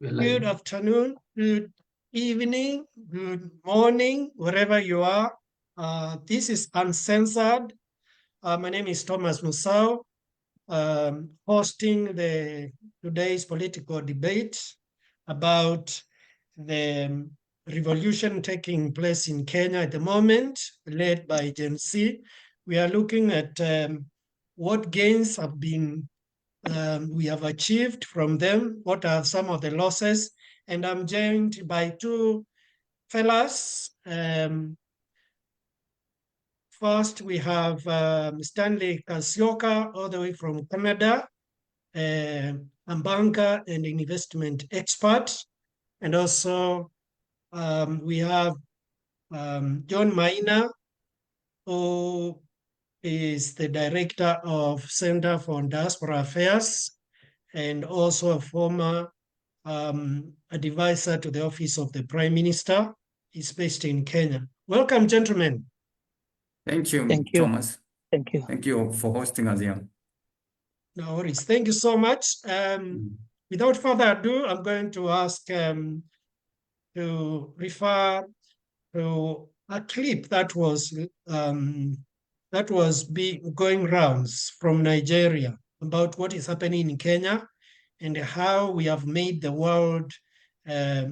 Good afternoon, good evening, good morning, wherever you are. This is Uncensored. My name is Thomas Musau, hosting today's political debate about the revolution taking place in Kenya at the moment, led by Gen Z. We are looking at what gains we have achieved from them, what are some of the losses, and I'm joined by two fellas. First, we have Stanley Kasioka, all the way from Canada, a banker and investment expert. And also we have John Maina, who is the director of Center for Diaspora Affairs and also a former advisor to the office of the Prime Minister. He's based in Kenya. Welcome, gentlemen. Thank you, Thank you. Thomas. Thank you. Thank you for hosting us here. No worries. Thank you so much. Without further ado, I'm going to ask to refer to a clip that was going rounds from Nigeria about what is happening in Kenya and how we have made the world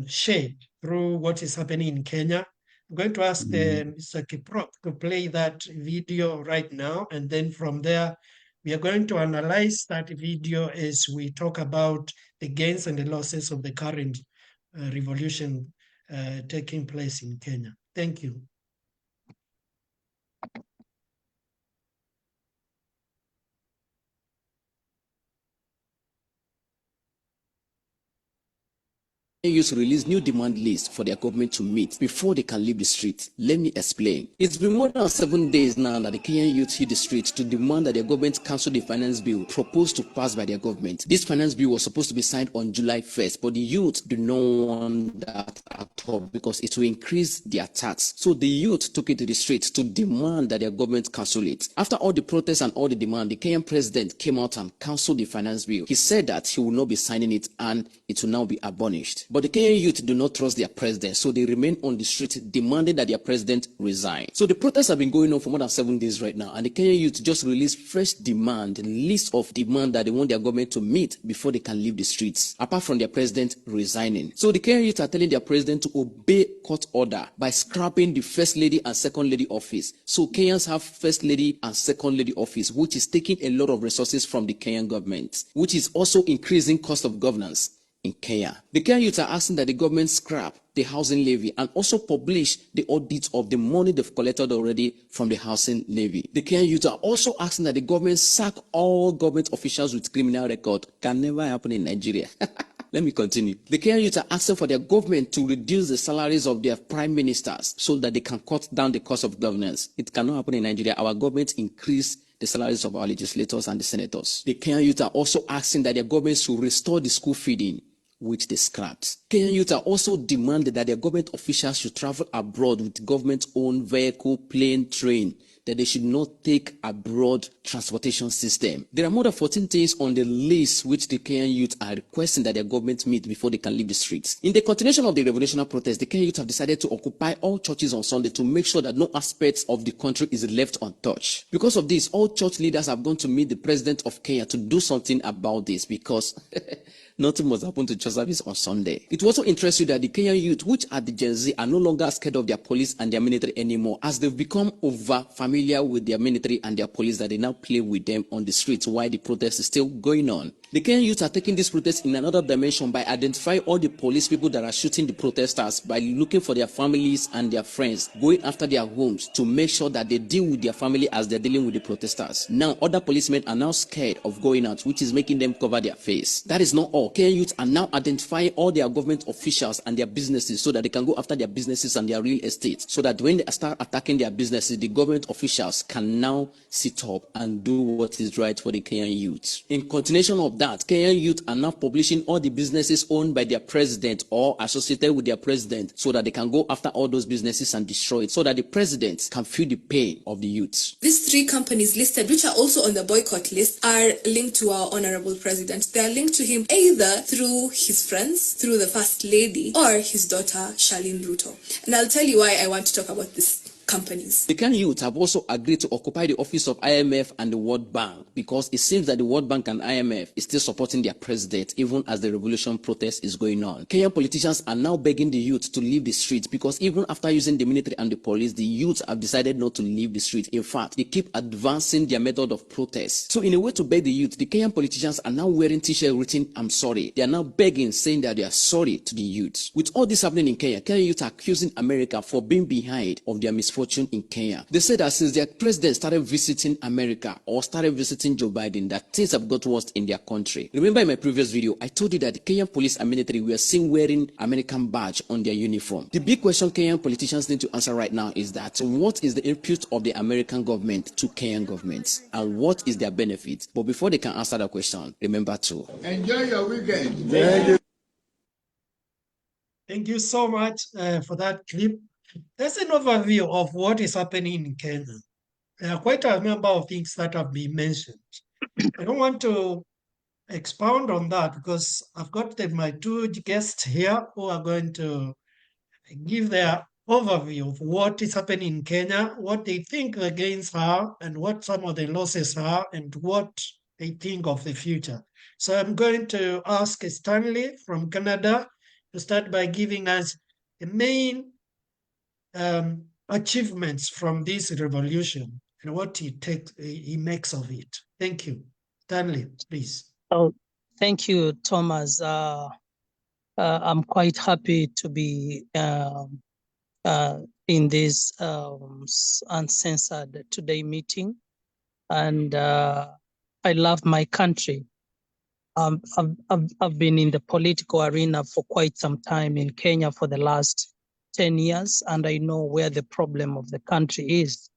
shake through what is happening in Kenya. I'm going to ask Mr. Kiprop to play that video right now, and then from there, we are going to analyze that video as we talk about the gains and the losses of the current revolution taking place in Kenya. Thank you. Youth release new demand list for their government to meet before they can leave the street. Let me explain. It's been more than 7 days now that the Kenyan youth hit the streets to demand that their government cancel the finance bill proposed to pass by their government. This finance bill was supposed to be signed on July 1st, but the youth do not want that at all because it will increase their tax. So the youth took it to the streets to demand that their government cancel it. After all the protests and all the demand, the Kenyan president came out and canceled the finance bill. He said that he will not be signing it and it will now be abolished. But the Kenyan youth do not trust their president, so they remain on the street demanding that their president resign. So the protests have been going on for more than 7 days right now, and the Kenyan youth just released fresh list of demand that they want their government to meet before they can leave the streets, apart from their president resigning. So the Kenyan youth are telling their president to obey court order by scrapping the first lady and second lady office. So Kenyans have first lady and second lady office, which is taking a lot of resources from the Kenyan government, which is also increasing cost of governance in Kenya. The Kenyan youth are asking that the government scrap the housing levy and also publish the audit of the money they've collected already from the housing levy. The Kenyan youth are also asking that the government sack all government officials with criminal record. Can never happen in Nigeria. Let me continue. The Kenyan youth are asking for their government to reduce the salaries of their prime ministers so that they can cut down the cost of governance. It cannot happen in Nigeria. Our government increase the salaries of our legislators and the senators. The Kenyan youth are also asking that their government should restore the school feeding, which they scrapped. Kenyan youth are also demanding that their government officials should travel abroad with government-owned vehicle, plane, train, that they should not take abroad transportation system. There are more than 14 things on the list which the Kenyan youth are requesting that their government meet before they can leave the streets. In the continuation of the revolutionary protest, the Kenyan youth have decided to occupy all churches on Sunday to make sure that no aspect of the country is left untouched. Because of this, all church leaders have gone to meet the president of Kenya to do something about this because nothing must happen to church service on Sunday. It also interests you that the Kenyan youth, which are the Gen Z, are no longer scared of their police and their military anymore, as they've become over familiar with their military and their police that they now play with them on the streets while the protest is still going on. The Kenyan youth are taking this protest in another dimension by identifying all the police people that are shooting the protesters, by looking for their families and their friends, going after their homes to make sure that they deal with their family as they're dealing with the protesters. Now, other policemen are now scared of going out, which is making them cover their face. That is not all. Kenyan youth are now identifying all their government officials and their businesses so that they can go after their businesses and their real estate, so that when they start attacking their businesses, the government officials officials can now sit up and do what is right for the Kenyan youth. In continuation of that, Kenyan youth are now publishing all the businesses owned by their president or associated with their president so that they can go after all those businesses and destroy it so that the president can feel the pain of the youth. These three companies listed, which are also on the boycott list, are linked to our honorable president. They are linked to him either through his friends, through the first lady, or his daughter, Charlene RUTO. And I'll tell you why I want to talk about this companies. The Kenyan youth have also agreed to occupy the office of IMF and the World Bank because it seems that the World Bank and IMF is still supporting their president even as the revolution protest is going on. Kenyan politicians are now begging the youth to leave the streets because even after using the military and the police, the youth have decided not to leave the street. In fact, they keep advancing their method of protest. So in a way to beg the youth, the Kenyan politicians are now wearing t-shirts written, "I'm sorry." They are now begging, saying that they are sorry to the youth. With all this happening in Kenya, Kenyan youth are accusing America for being behind of their misfortune in Kenya. They said that since their president started visiting America or started visiting Joe Biden, that things have got worse in their country. Remember in my previous video, I told you that the Kenyan police and military were seen wearing American badge on their uniform. The big question Kenyan politicians need to answer right now is that what is the input of the American government to Kenyan governments and what is their benefit? But before they can answer that question, remember to enjoy your weekend. Thank you so much for that clip. That's an overview of what is happening in Kenya. There are quite a number of things that have been mentioned. I don't want to expound on that because I've got my two guests here who are going to give their overview of what is happening in Kenya, what they think the gains are, and what some of the losses are, and what they think of the future. So I'm going to ask Stanley from Canada to start by giving us the main achievements from this revolution and what he makes of it. Thank you. Stanley, please. Oh, thank you, Thomas. I'm quite happy to be in this uncensored today meeting, and I love my country. I've been in the political arena for quite some time in Kenya for the last 10 years, and I know where the problem of the country is.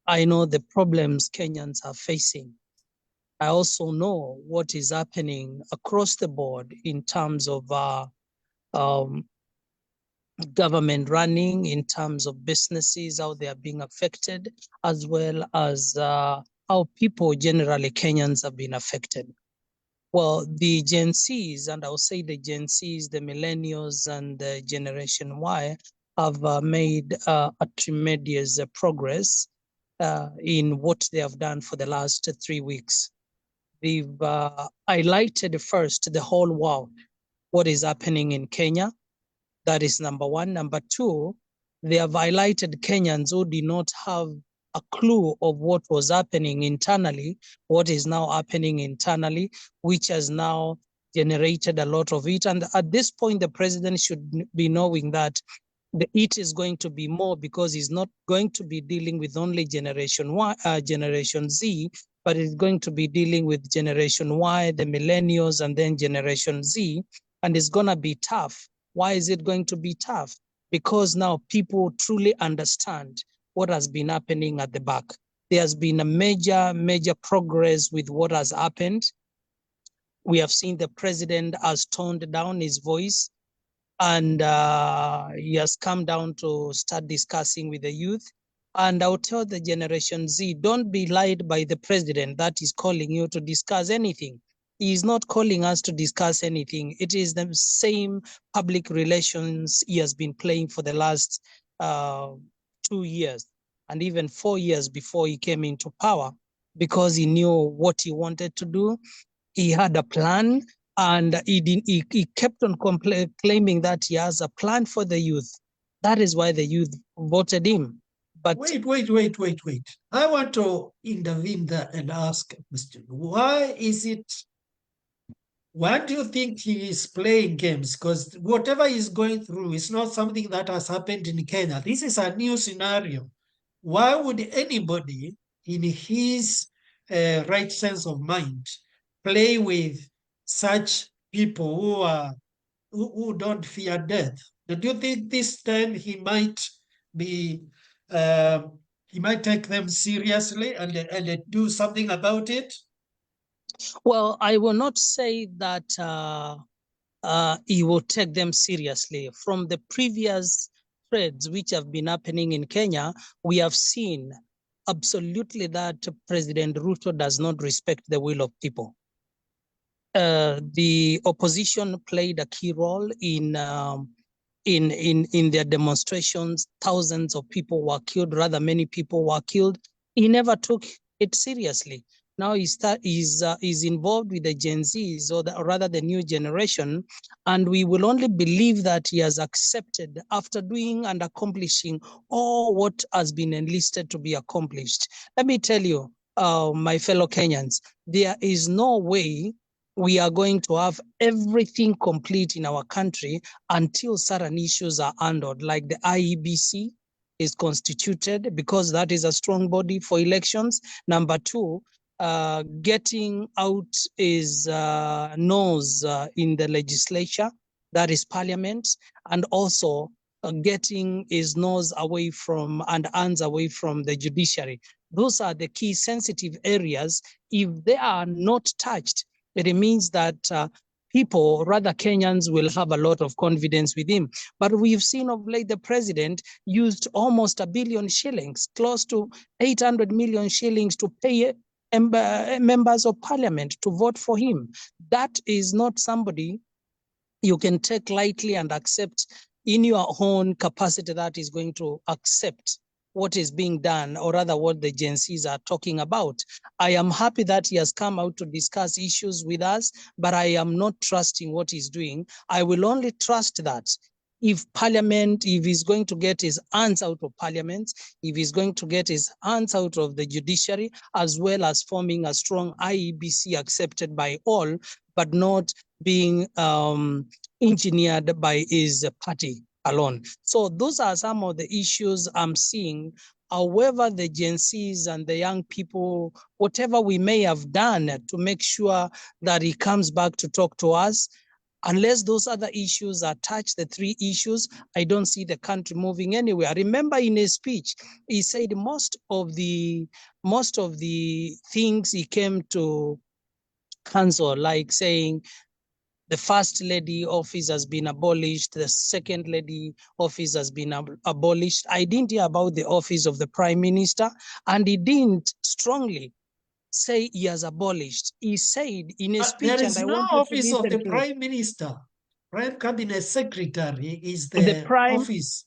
I know the problems Kenyans are facing. I also know what is happening across the board in terms of government running, in terms of businesses, how they are being affected, as well as how people, generally Kenyans, have been affected. Well, the Gen Zs, and I'll say the Gen Zs, the millennials, and the Generation Y have made a tremendous progress in what they have done for the last 3 weeks. They've highlighted first the whole world, what is happening in Kenya. That is number one. Number two, they have highlighted Kenyans who did not have a clue of what was happening internally, what is now happening internally, which has now generated a lot of it. And at this point, the president should be knowing that the it is going to be more because he's not going to be dealing with only Generation Y, Generation Z, but it's going to be dealing with Generation Y, the millennials, and then Generation Z. And it's going to be tough. Why is it going to be tough? Because now people truly understand what has been happening at the back. There has been a major progress with what has happened. We have seen the president has toned down his voice, and he has come down to start discussing with the youth. And I'll tell the Generation Z, don't be lied by the president that is calling you to discuss anything. He is not calling us to discuss anything. It is the same public relations he has been playing for the last 2 years and even 4 years before he came into power, because he knew what he wanted to do. He had a plan, and he kept on claiming that he has a plan for the youth. That is why the youth voted him. But wait. I want to intervene there and ask a question. Why do you think he is playing games? Because whatever he's going through is not something that has happened in Kenya. This is a new scenario. Why would anybody in his right sense of mind play with such people who don't fear death? Do you think this time he might be he might take them seriously and do something about it? Well, I will not say that he will take them seriously. From the previous threads which have been happening in Kenya, we have seen absolutely that President Ruto does not respect the will of people. The opposition played a key role in their demonstrations. Thousands of people were killed, rather many people were killed. He never took it seriously. Now he's involved with the Gen Zs, or rather the new generation, and we will only believe that he has accepted after doing and accomplishing all what has been enlisted to be accomplished. Let me tell you, my fellow Kenyans, there is no way we are going to have everything complete in our country until certain issues are handled, like the IEBC is constituted, because that is a strong body for elections. Number two, getting out his nose in the legislature, that is parliament, and also getting his nose away from and hands away from the judiciary. Those are the key sensitive areas. If they are not touched, it means that people, rather Kenyans, will have a lot of confidence with him. But we've seen of late the president used almost $1 billion shillings, close to 800 million shillings to pay members of parliament to vote for him. That is not somebody you can take lightly and accept in your own capacity that is going to accept what is being done, or rather what the Gen Zs are talking about. I am happy that he has come out to discuss issues with us, but I am not trusting what he's doing. I will only trust that if Parliament, if he's going to get his hands out of Parliament, if he's going to get his hands out of the judiciary, as well as forming a strong IEBC accepted by all, but not being engineered by his party alone. So those are some of the issues I'm seeing. However, the Gen Zs and the young people, whatever we may have done to make sure that he comes back to talk to us, unless those other issues are touched, the three issues, I don't see the country moving anywhere. Remember, in his speech, he said most of the things he came to cancel, like saying the first lady office has been abolished, the second lady office has been abolished. I didn't hear about the office of the prime minister, and he didn't strongly say he has abolished. He said in a speech, There is and I no want you to office of listen the to it. prime minister. Prime cabinet secretary is The the prime, office.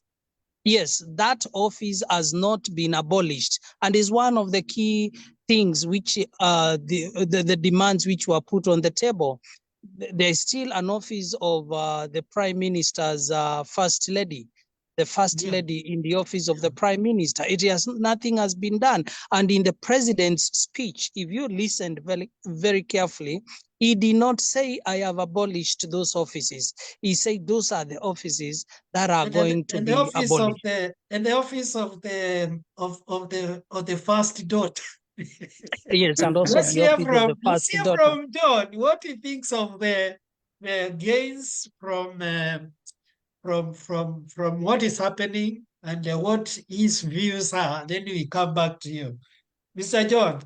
yes, that office has not been abolished, and is one of the key things which the demands which were put on the table. There's still an office of the prime minister's first lady, the first lady in the office of the prime minister. Nothing has been done. And in the president's speech, if you listened very, very carefully, he did not say, I have abolished those offices. He said those are the offices that are going to be abolished. The office of the first daughter. Yes, and also Let's the hear office of the let's first hear daughter. from John what he thinks of the gains from what is happening and what his views are. Then we come back to you, Mr. John.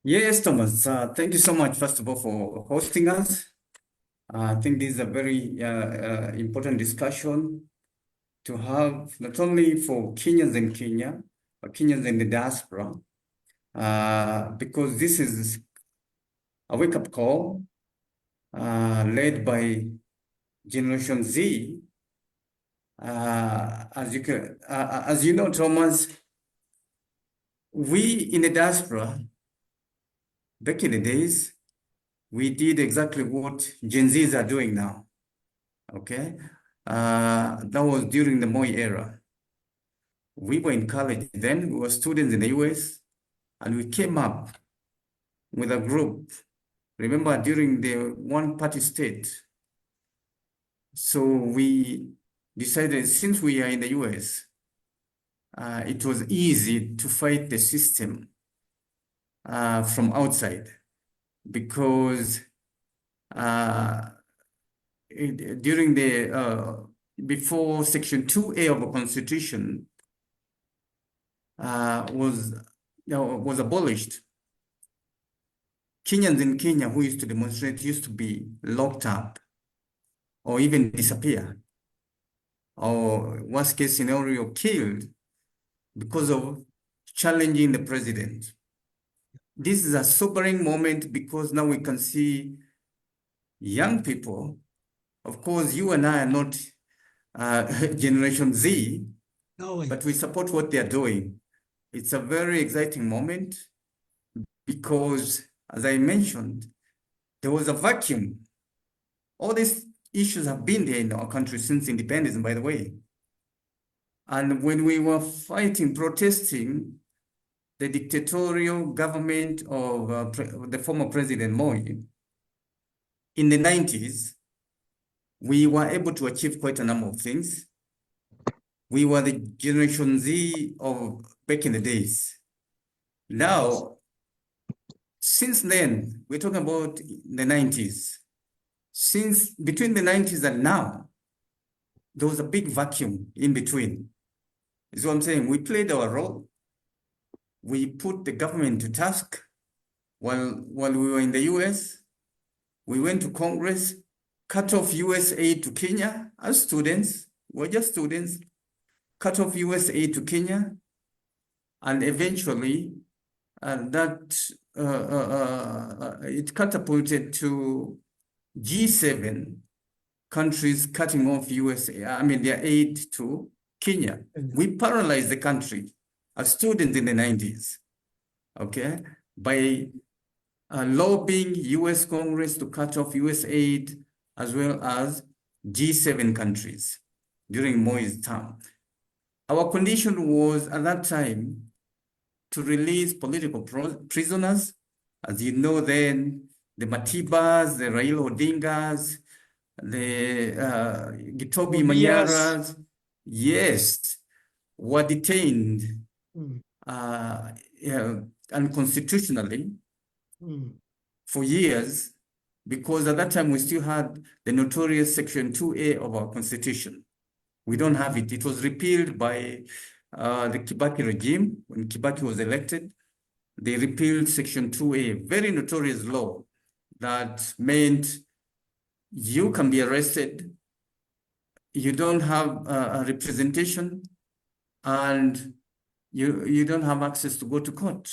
Yes, Thomas. Thank you so much, first of all, for hosting us. I think this is a very important discussion to have, not only for Kenyans in Kenya, but Kenyans in the diaspora, because this is a wake-up call led by Generation Z. As you know, Thomas, we in the diaspora, back in the days, we did exactly what Gen Zs are doing now. Okay, that was during the Moi era. We were in college then, we were students in the US, and we came up with a group, remember, during the one-party state. So we decided, since we are in the US, it was easy to fight the system from outside, because during the before Section 2A of the Constitution, was abolished, Kenyans in Kenya who used to demonstrate used to be locked up or even disappear, or worst case scenario, killed because of challenging the president. This is a sobering moment because now we can see young people. Of course, you and I are not Generation Z, No, but we support what they're doing. It's a very exciting moment because, as I mentioned, there was a vacuum. All these issues have been there in our country since independence, by the way. And when we were fighting, protesting the dictatorial government of the former President Moi in the 90s, we were able to achieve quite a number of things. We were the Generation Z of back in the days. Now, since then, we're talking about the 90s. Since between the 90s and now, there was a big vacuum in between. Is what I'm saying. We played our role. We put the government to task while we were in the US. We went to Congress, cut off US aid to Kenya as students. We're just students. Cut off US aid to Kenya. And eventually, it catapulted to G7 countries cutting off their aid to Kenya. We paralyzed the country as students in the 90s, okay, by lobbying US Congress to cut off US aid as well as G7 countries during Moi's term. Our condition was at that time to release political prisoners. As you know then, the Matibas, the Raila Odingas, the Gitobi Manyaras, yes, were detained unconstitutionally for years, because at that time we still had the notorious Section 2A of our Constitution. We don't have it. It was repealed by the Kibaki regime. When Kibaki was elected, they repealed Section 2A, very notorious law that meant you can be arrested, you don't have a representation, and you don't have access to go to court.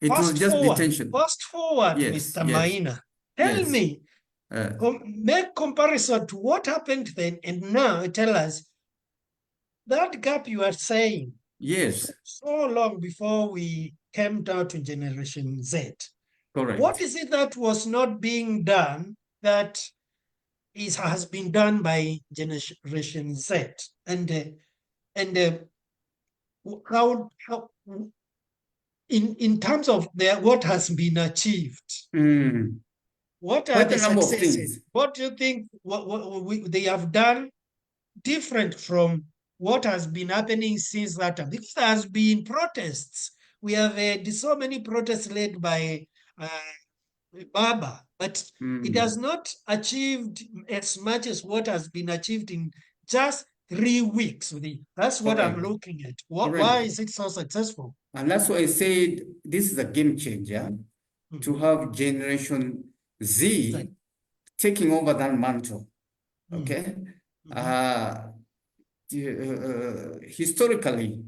It was just detention. Fast forward, Yes, Mr. yes, Maina. Tell yes. me, make comparison to what happened then and now. Tell us that gap you are saying. Yes, So long before we came down to Generation Z. correct. What is it that was not being done that has been done by Generation Z? And how in terms of what has been achieved, what are Quite the a number of successes? things. What do you think they have done different from what has been happening since that time? Because there has been protests. We have so many protests led by Baba, but it has not achieved as much as what has been achieved in just 3 weeks. That's what I'm Correct. looking at. Correct. Why is it so successful? And that's why I said this is a game changer to have Generation Z taking over that mantle. Okay. Historically,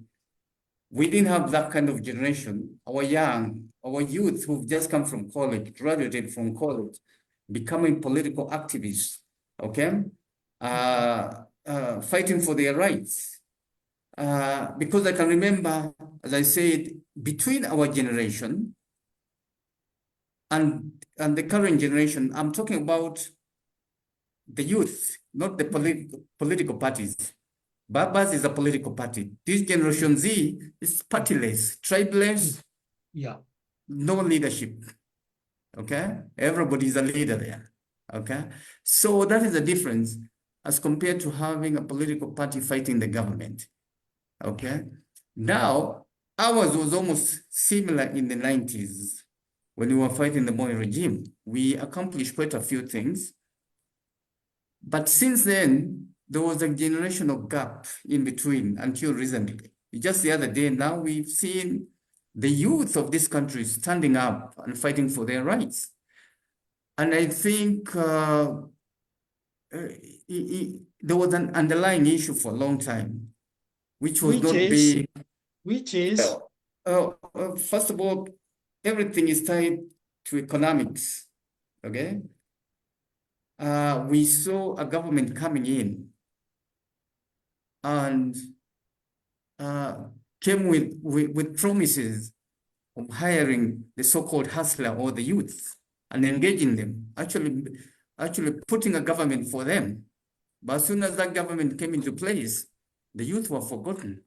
we didn't have that kind of generation. Our youth who've just come from college, graduated from college, becoming political activists, okay? Fighting for their rights. Because I can remember, as I said, between our generation and the current generation, I'm talking about the youth, not the political parties. Babas is a political party. This Generation Z is partyless, tribeless, no leadership. Okay, everybody is a leader there. Okay, so that is the difference as compared to having a political party fighting the government. Okay, now ours was almost similar in the 90s when we were fighting the Moi regime. We accomplished quite a few things, but since then there was a generational gap in between until recently. Just the other day now, we've seen the youth of this country standing up and fighting for their rights. And I think there was an underlying issue for a long time, which was which is first of all, everything is tied to economics, okay? We saw a government coming in and came with promises of hiring the so-called hustler or the youth and engaging them, actually putting a government for them. But as soon as that government came into place, the youth were forgotten.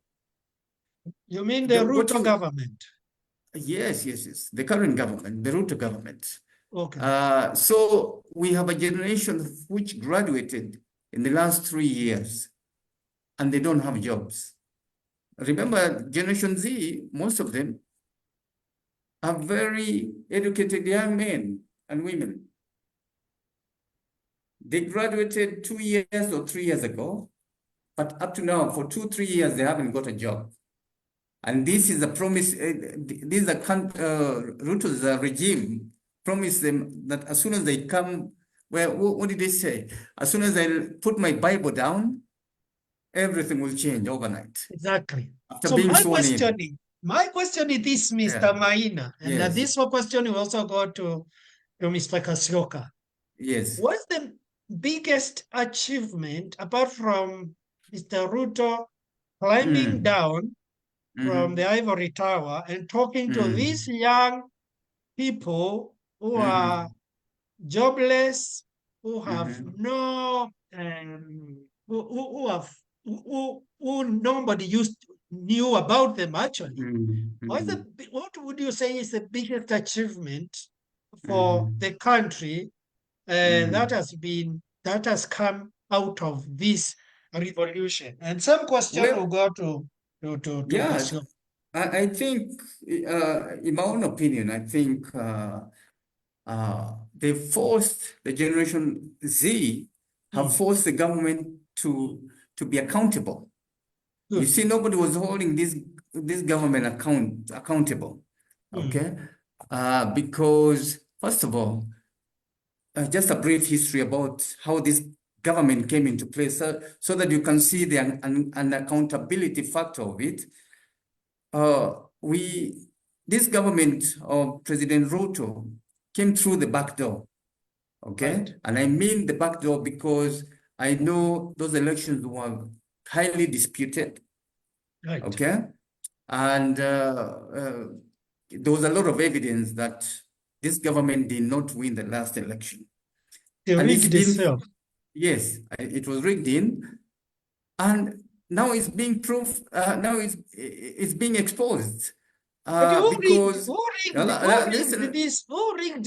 You mean the RUTO government? Yes. The current government, the RUTO government. Okay. So we have a generation which graduated in the last 3 years and they don't have jobs. Remember, Generation Z, most of them are very educated young men and women. They graduated 2 years or 3 years ago, but up to now, for 2-3 years, they haven't got a job. And this is a promise, this is a RUTO's regime promised them that as soon as they come, well, what did they say? As soon as I put my Bible down, everything will change overnight. Exactly. After So being my sworn question in. my question is this, Mr. Maina, and Yes. this question will also go to Mr. Kasioka. Yes. What's the biggest achievement apart from Mr. Ruto climbing down from the ivory tower and talking to these young people who are jobless, who have no, who nobody knew about them actually. What would you say is the biggest achievement for the country that has come out of this revolution? And some question will go to Yes, Kasio. I think, in my own opinion, I think they forced the Generation Z have forced the government to be accountable. Good. You see, nobody was holding this government accountable. Okay, because first of all, just a brief history about how this government came into place, so that you can see the unaccountability factor of it. This government of President Ruto came through the back door, okay? Right. And I mean the back door because I know those elections were highly disputed, Right. okay? And there was a lot of evidence that this government did not win the last election. They rigged itself. Yes, it was rigged in, and now it's being proved. Now it's being exposed. But Because who rigged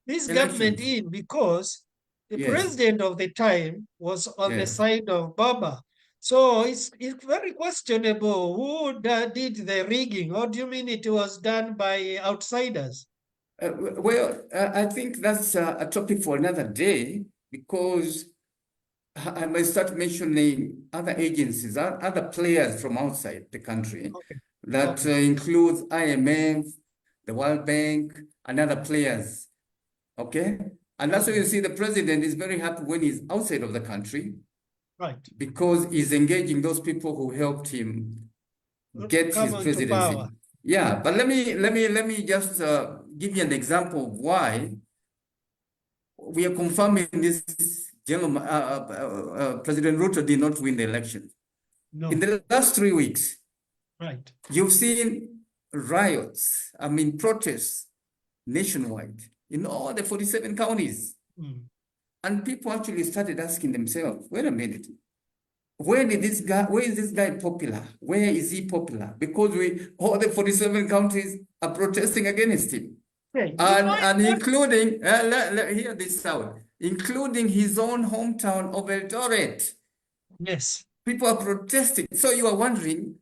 this government in? Because the president of the time was on the side of Baba. So it's very questionable who did the rigging. Or do you mean it was done by outsiders? Well, I think that's a topic for another day, because I might start mentioning other agencies, other players from outside the country, that includes IMF, the World Bank, and other players. Okay? And that's why you see the president is very happy when he's outside of the country. Right. Because he's engaging those people who helped him get his presidency. Yeah, but let me just give you an example of why we are confirming this gentleman, President Ruto did not win the election. No. In the last 3 weeks, right, you've seen riots, protests nationwide in all the 47 counties. And people actually started asking themselves, wait a minute, where is this guy popular? Where is he popular? Because all the 47 counties are protesting against him. Okay. And including, hear this out, including his own hometown of Eldoret. Yes. People are protesting. So you are wondering,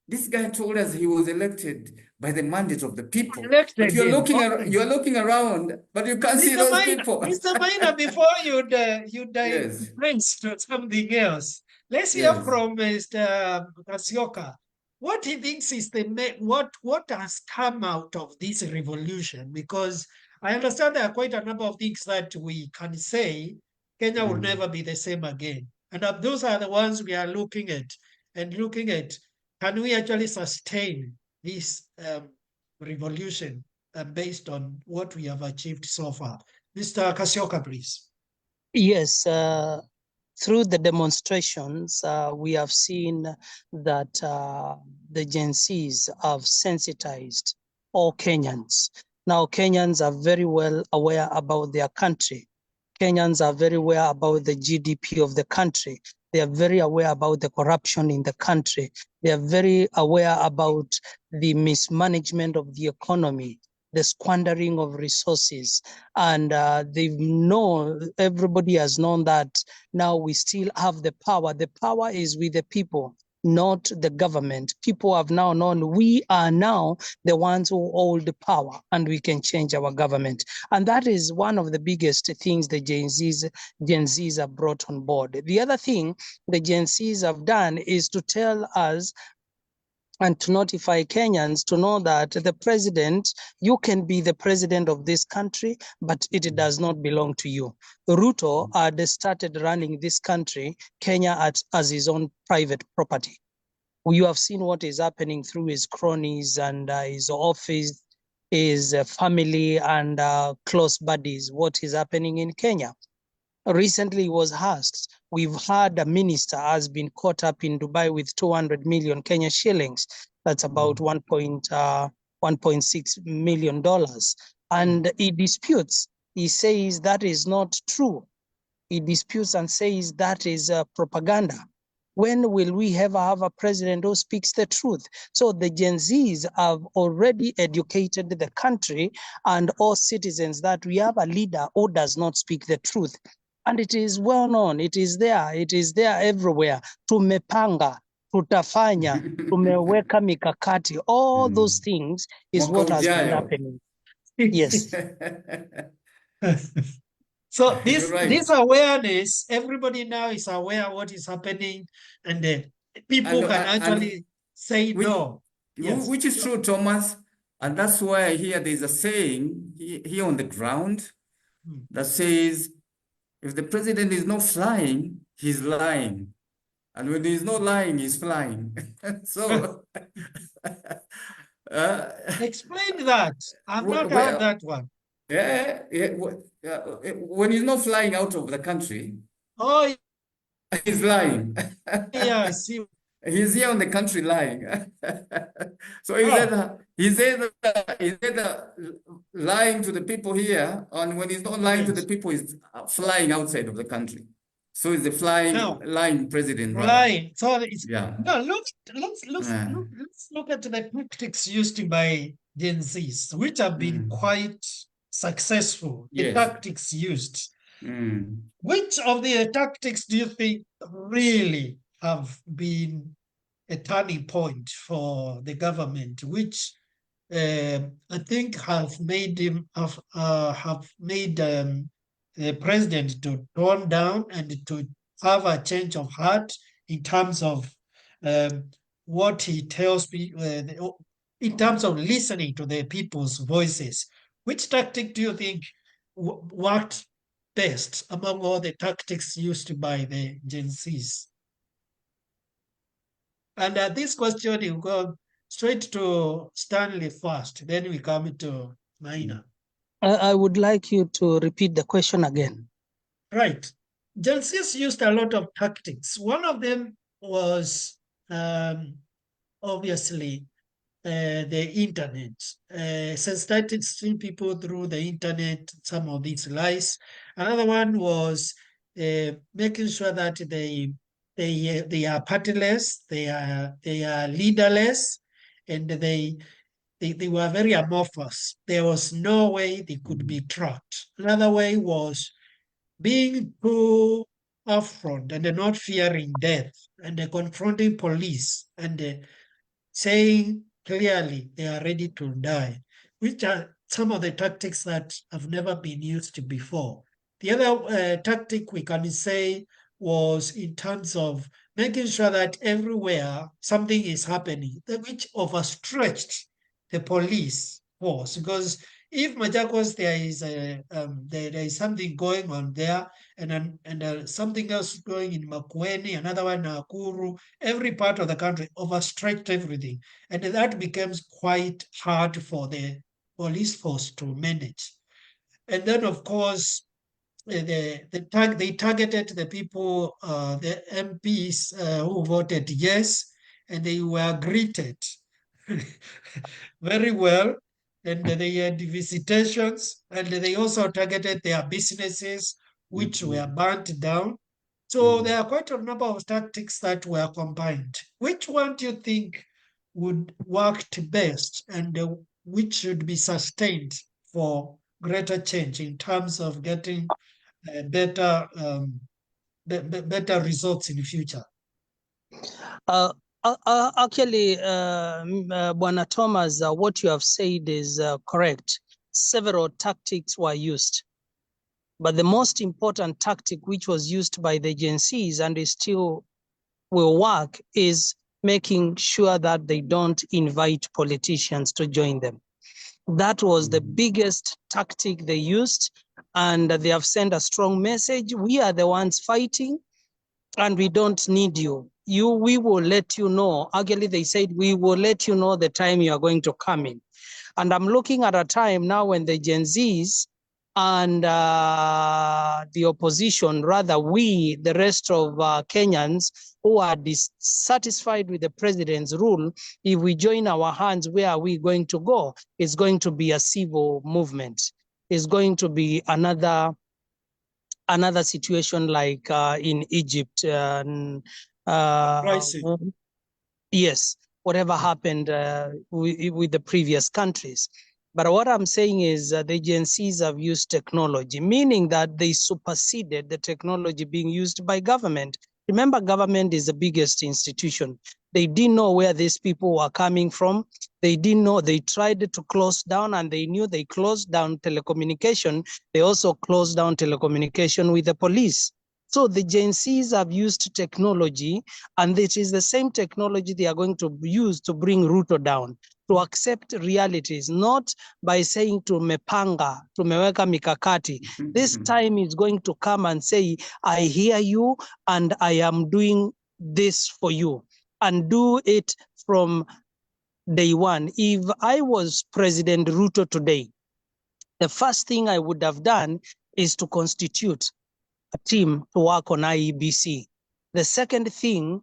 this guy told us he was elected by the mandate of the people. But you're looking around, but you can't see those people. Mr. Maina, before you digress to something else, Let's hear Yes. from Mr. Kasioka. What he thinks is what has come out of this revolution? Because I understand there are quite a number of things that we can say Kenya will never be the same again. And those are the ones we are looking at and looking at. Can we actually sustain this revolution based on what we have achieved so far? Mr. Kasioka, please. Yes, through the demonstrations, we have seen that the Gen Zs have sensitized all Kenyans. Now, Kenyans are very well aware about their country. Kenyans are very aware about the GDP of the country. They are very aware about the corruption in the country. They are very aware about the mismanagement of the economy, the squandering of resources. And they know, everybody has known that now we still have the power. The power is with the people, not the government. People have now known we are now the ones who hold the power and we can change our government. And that is one of the biggest things the Gen Zs have brought on board. The other thing the Gen Zs have done is to tell us and to notify Kenyans to know that the president, you can be the president of this country, but it does not belong to you. RUTO had started running this country, Kenya, as his own private property. You have seen what is happening through his cronies and his office, his family and close buddies, what is happening in Kenya. Recently was asked, we've had a minister has been caught up in Dubai with 200 million Kenya shillings. That's about $1.6 million. And he disputes. He says that is not true. He disputes and says that is propaganda. When will we ever have a president who speaks the truth? So the Gen Zs have already educated the country and all citizens that we have a leader who does not speak the truth. And it is well known, it is there everywhere. Tumepanga, tutafanya, tumeweka mikakati. All those things is Mwaka what has been ujayo. happening. Yes. So You're right. this awareness, everybody now is aware what is happening, and people can actually say no. Yes. Which is true, Thomas. And that's why I hear there's a saying here on the ground that says, if the president is not flying, he's lying. And when he's not lying, he's flying. So, explain that. I've not well, heard that one. when he's not flying out of the country, Oh, he's lying. yeah, I see. He's here on the country lying. So he's either lying to the people here, and when he's not lying to the people, he's flying outside of the country. So he's the lying president, rather. Lying. So it's Yeah. no. Let's look at the tactics used by Gen Zs, which have been quite successful. The Yes. tactics used. Which of the tactics do you think really have been a turning point for the government, which I think have made the president to tone down and to have a change of heart in terms of what he tells people, in terms of listening to the people's voices? Which tactic do you think worked best among all the tactics used by the Gen Zs? And this question will go straight to Stanley first, then we come to Maina. I would like you to repeat the question again. Right. Gen Zs used a lot of tactics. One of them was obviously the internet. Sensitizing people through the internet, some of these lies. Another one was making sure that they are partyless, they are leaderless, and they were very amorphous. There was no way they could be tracked. Another way was being too upfront and not fearing death and confronting police and saying clearly they are ready to die, which are some of the tactics that have never been used before. The other tactic we can say was in terms of making sure that everywhere something is happening, which overstretched the police force. Because if Machakos there is something going on there, and something else going in Makueni, another one Nakuru, every part of the country overstretched everything, and that becomes quite hard for the police force to manage. And then, of course, they targeted the people, the MPs who voted yes, and they were greeted very well. And they had visitations, and they also targeted their businesses, which were burnt down. So there are quite a number of tactics that were combined. Which one do you think would work best, and which should be sustained for greater change in terms of getting better better results in the future? Actually, Bwana Thomas, what you have said is correct. Several tactics were used, but the most important tactic which was used by the Gen Zs and is still will work is making sure that they don't invite politicians to join them. That was the biggest tactic they used, and they have sent a strong message. We are the ones fighting, and we don't need you. We will let you know. Actually, they said, we will let you know the time you are going to come in. And I'm looking at a time now when the Gen Zs and the opposition, rather we, the rest of Kenyans who are dissatisfied with the president's rule, if we join our hands, where are we going to go? It's going to be a civil movement. It's going to be another situation like in Egypt. Yes, whatever happened with the previous countries. But what I'm saying is the agencies have used technology, meaning that they superseded the technology being used by government. Remember, government is the biggest institution. They didn't know where these people were coming from. They didn't know. They tried to close down, and they knew they closed down telecommunication. They also closed down telecommunication with the police. So the Gen Zs have used technology, and it is the same technology they are going to use to bring RUTO down, to accept realities, not by saying tumepanga, tumeweka mikakati. This time is going to come and say, I hear you and I am doing this for you, and do it from day one. If I was President RUTO today, the first thing I would have done is to constitute a team to work on IEBC. The second thing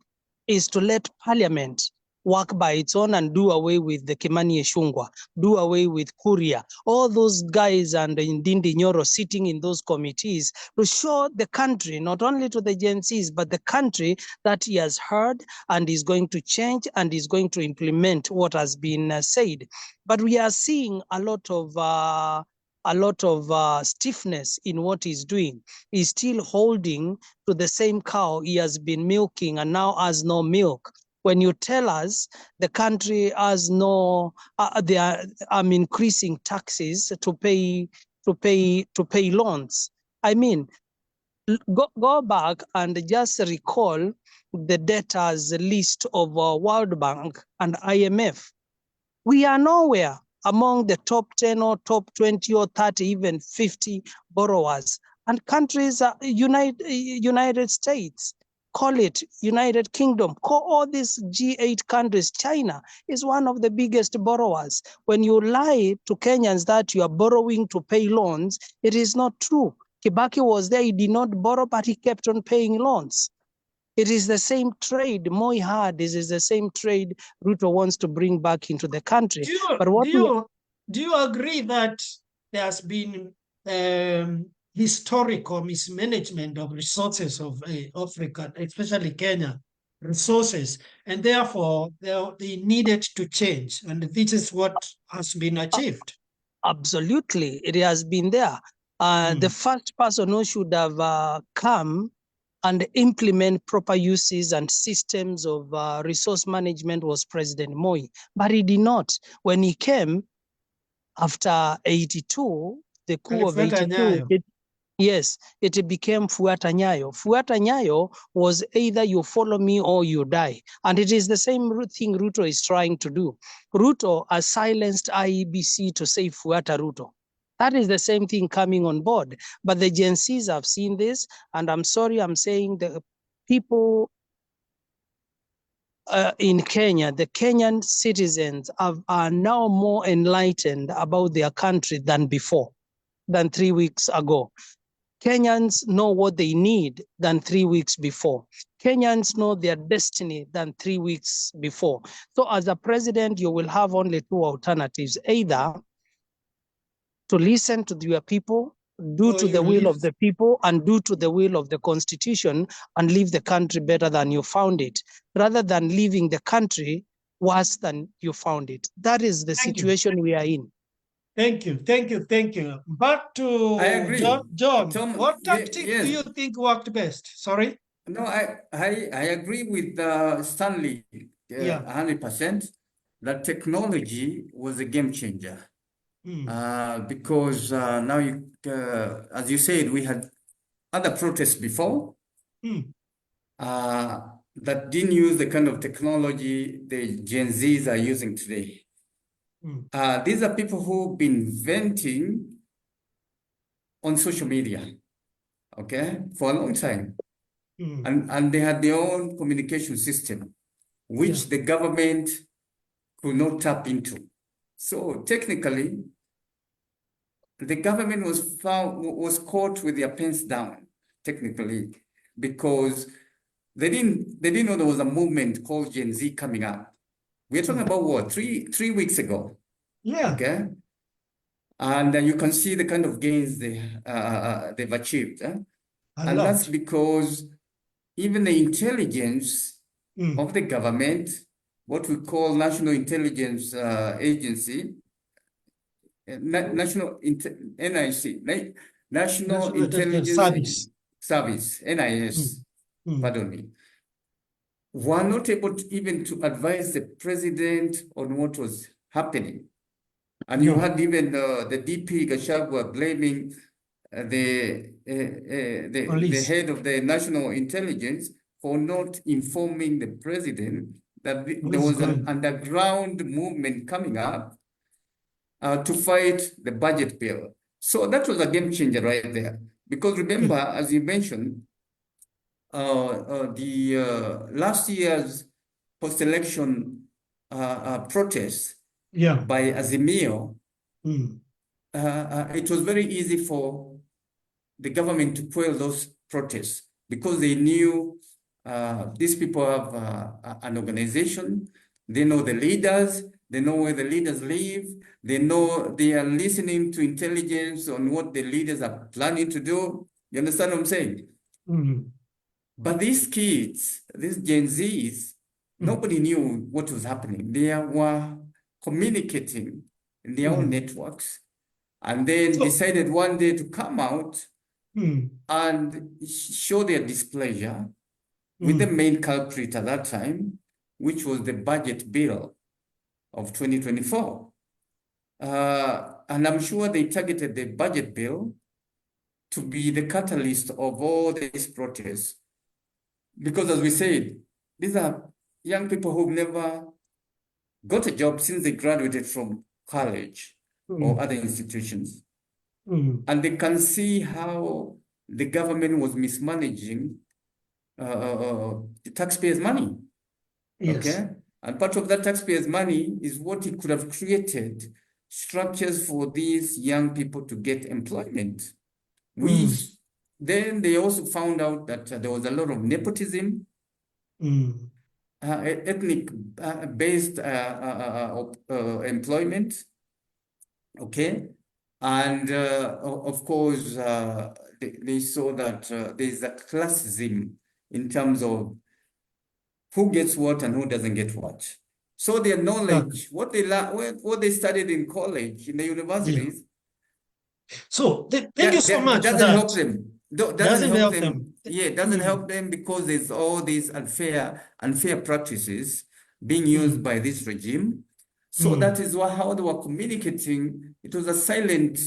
is to let Parliament work by its own and do away with the Kimani Ichung'wah, do away with Kuria, all those guys and Ndindi Nyoro sitting in those committees to show the country, not only to the Gen Zs, but the country, that he has heard and is going to change and is going to implement what has been said. But we are seeing a lot of stiffness in what he's doing. He's still holding to the same cow he has been milking and now has no milk. When you tell us the country has no, I'm increasing taxes to pay loans. I mean, go back and just recall the debtors list of World Bank and IMF. We are nowhere among the top 10 or top 20 or 30, even 50 borrowers. And countries, United States, call it United Kingdom, call all these G8 countries, China is one of the biggest borrowers. When you lie to Kenyans that you are borrowing to pay loans, it is not true. Kibaki was there, he did not borrow, but he kept on paying loans. It is the same trade Moi had. This is the same trade Ruto wants to bring back into the country. Do you agree that there has been historical mismanagement of resources of Africa, especially Kenya, resources, and therefore they needed to change, and this is what has been achieved? Absolutely, it has been there. The first person who should have come and implement proper uses and systems of resource management was President Moi, but he did not. When he came after 82, the coup of 82, Yes, it became Fuata Nyayo. Fuata Nyayo was either you follow me or you die. And it is the same thing Ruto is trying to do. Ruto has silenced IEBC to say Fuata Ruto. That is the same thing coming on board. But the Gen Zs have seen this, and I'm sorry, I'm saying the people in Kenya, the Kenyan citizens are now more enlightened about their country than before, than 3 weeks ago. Kenyans know what they need than 3 weeks before. Kenyans know their destiny than 3 weeks before. So as a president, you will have only two alternatives: either to listen to your people, do to the will of the people, and do to the will of the constitution, and leave the country better than you found it, rather than leaving the country worse than you found it. That is the situation we are in. Thank you. Back to I agree. John. Tom, What tactic do yes. you think worked best? Sorry? No, I agree with Stanley Yeah. 100% that technology was a game changer. Because now as you said, we had other protests before that didn't use the kind of technology the Gen Zs are using today. These are people who've been venting on social media, okay, for a long time. And they had their own communication system, which the government could not tap into. So technically, the government was caught with their pants down, technically, because they didn't know there was a movement called Gen Z coming up. We're talking about what, three weeks ago? Yeah. Okay. And you can see the kind of gains they've achieved. And that's because even the intelligence of the government, what we call National Intelligence Agency, National NIC, National Intelligence Service, NIS, pardon me, were not able to even to advise the president on what was happening. And you had even the DP Gachagua blaming the head of the national intelligence for not informing the president that there was an underground movement coming up to fight the budget bill. So that was a game changer right there. Because remember, as you mentioned, the last year's post-election protests by Azimio, it was very easy for the government to quell those protests because they knew these people have an organization, they know the leaders, they know where the leaders live, they know they are listening to intelligence on what the leaders are planning to do. You understand what I'm saying? But these kids, these Gen Zs, nobody knew what was happening. They were communicating in their own networks and then decided one day to come out and show their displeasure with the main culprit at that time, which was the budget bill of 2024. And I'm sure they targeted the budget bill to be the catalyst of all these protests. Because as we said, these are young people who've never got a job since they graduated from college or other institutions. And they can see how the government was mismanaging the taxpayers' money. Okay? And part of that taxpayers' money is what it could have created structures for these young people to get employment. Then they also found out that there was a lot of nepotism, ethnic-based employment, okay? And of course, they saw that there's a classism in terms of who gets what and who doesn't get what. So their knowledge, what they studied in college, in the universities, so thank you so much for doesn't that. help them. Doesn't help them. Yeah, it doesn't help them because there's all these unfair practices being used by this regime. So that is how they were communicating. It was a silent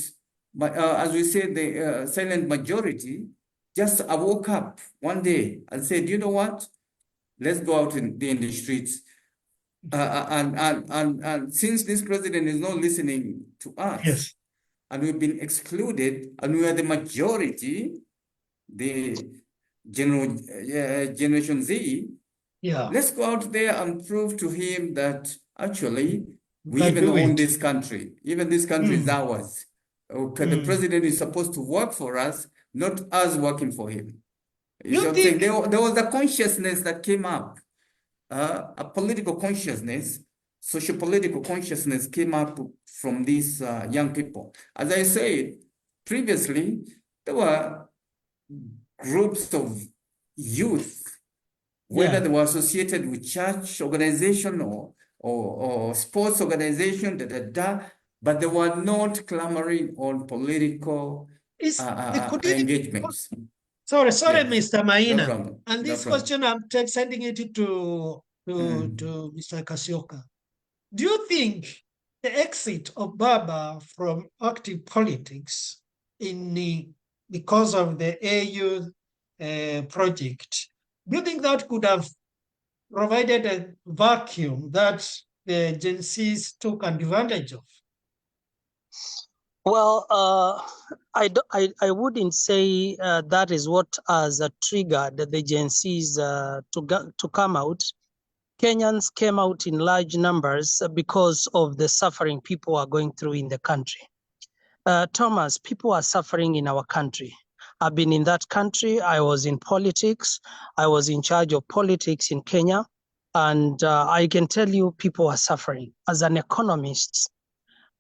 as we say, the silent majority just woke up one day and said, you know what? Let's go out in the streets. And since this president is not listening to us, Yes. and we've been excluded, and we are the majority, the Generation Z, Yeah. let's go out there and prove to him that actually We we can even do own it. this country. Even this country is ours. Okay, the president is supposed to work for us, not us working for him. You see what I'm saying? There was a consciousness that came up, a political consciousness, socio-political consciousness came up from these young people. As I said previously, there were groups of youth, whether they were associated with church organization or sports organization, but they were not clamoring on political engagements. Sorry, Yes. Mr. No Maina. problem. And No this problem. question, I'm sending it to Mr. Kasioka. Do you think the exit of Baba from active politics because of the AU project, do you think that could have provided a vacuum that the Gen Zs took advantage of? Well, I wouldn't say that is what has triggered the Gen Zs to come out. Kenyans came out in large numbers because of the suffering people are going through in the country. Thomas, people are suffering in our country. I've been in that country. I was in politics. I was in charge of politics in Kenya. And I can tell you people are suffering. As an economist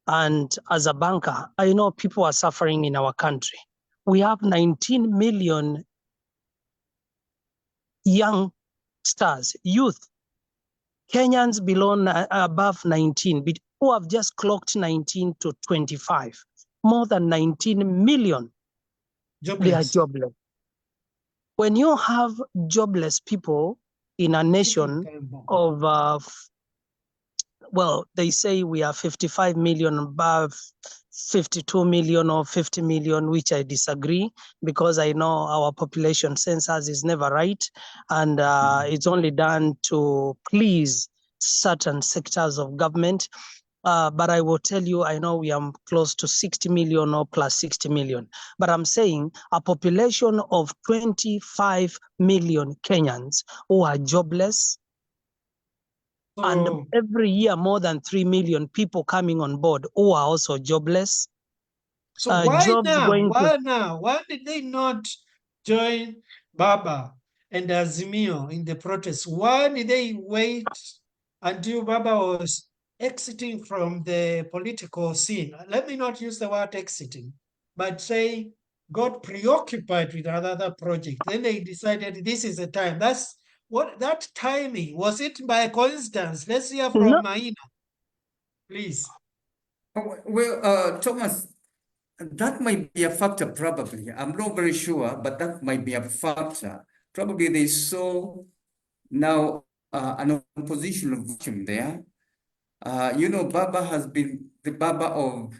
and as a banker, I know people are suffering in our country. We have 19 million young stars, youth, Kenyans above 19, who have just clocked 19 to 25. More than 19 million, jobless. They are jobless. When you have jobless people in a nation of, well, they say we are 55 million above 52 million or 50 million, which I disagree, because I know our population census is never right. And it's only done to please certain sectors of government. But I will tell you, I know we are close to 60 million or plus 60 million. But I'm saying a population of 25 million Kenyans who are jobless, and every year more than 3 million people coming on board who are also jobless. So why now? Why did they not join Baba and Azimio in the protest? Why did they wait until Baba was exiting from the political scene? Let me not use the word exiting, but say got preoccupied with another project. Then they decided this is the time. That's what that timing was. It by coincidence? Let's hear from Maina, please. Well, Thomas, that might be a factor, probably. I'm not very sure, but that might be a factor. Probably they saw now an opposition of vacuum there. You know, Baba has been the Baba of